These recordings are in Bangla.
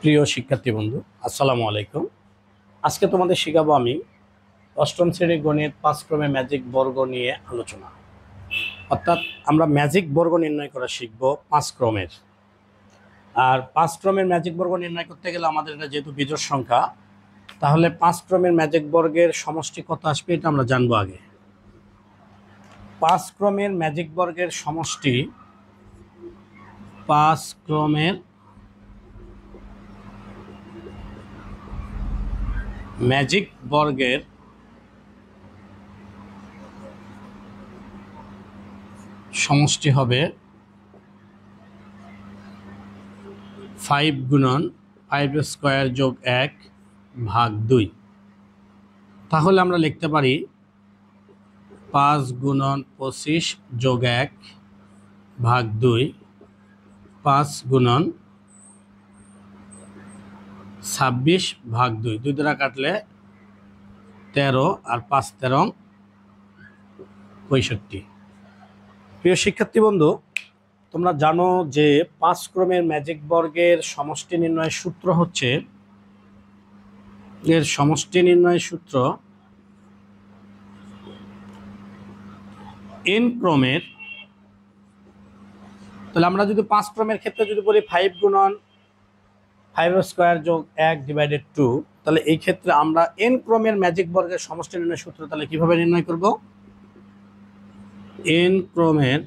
প্রিয় শিক্ষার্থী বন্ধু, আসসালামু আলাইকুম। আজকে তোমাদের শেখাবো আমি অষ্টম শ্রেণীর গণিত 5 ক্রমে ম্যাজিক বর্গ নিয়ে আলোচনা। অর্থাৎ আমরা ম্যাজিক বর্গ নির্ণয় করা শিখব 5 ক্রমের। আর 5 ক্রমের ম্যাজিক বর্গ নির্ণয় করতে গেলে আমাদের এটা যেহেতু বিজোড় সংখ্যা, তাহলে 5 ক্রমের ম্যাজিক বর্গের সমষ্টি কত আসবে এটা আমরা জানবো আগে। 5 ক্রমের ম্যাজিক বর্গের সমষ্টি 5 ক্রমের ম্যাজিক বর্গের সমষ্টি হবে 5 গুণন 5 স্কোয়ার যোগ 1 ভাগ 2। তাহলে আমরা লিখতে পারি 5 গুণন 25 যোগ 1 ভাগ 2, 5 গুণন 26 ভাগ 2, 2 দ্বারা কাটলে 13 আর 5 13 65। প্রিয় শিক্ষার্থী বন্ধু, তোমরা জানো যে 5 ক্রমের ম্যাজিক বর্গের সমষ্টি নির্ণয়ের সূত্র হচ্ছে, এর সমষ্টি নির্ণয়ের সূত্র n ক্রমের। তাহলে আমরা যদি 5 ক্রমের ক্ষেত্রে যদি বলি 5 গুণন 5 স্কোয়ার যোগ 1 ডিভাইডেড 2, তাহলে এই ক্ষেত্রে আমরা n ক্রমের ম্যাজিক বর্গের সমষ্টি নির্ণয়ের সূত্র তাহলে কিভাবে নির্ণয় করব? n ক্রমের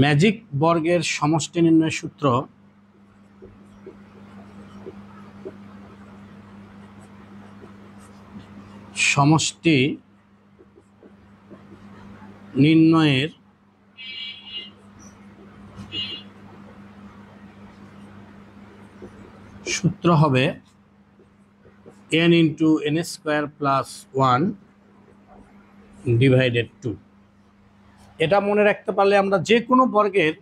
ম্যাজিক বর্গের সমষ্টি নির্ণয়ের সূত্র সমষ্টি নির্ণয়ের সূত্র হবে n into n square plus 1 divided 2। এটা মনে রাখতে পারলে আমরা যে কোনো বর্গের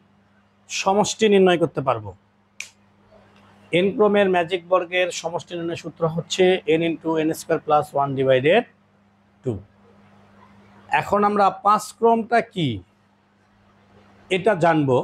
সমষ্টি নির্ণয় করতে পারবো। n ক্রমের ম্যাজিক বর্গের সমষ্টি নির্ণয় সূত্র হচ্ছে n into n square plus 1 divided 2। এখন আমরা 5 ক্রমটা কি এটা জানবো।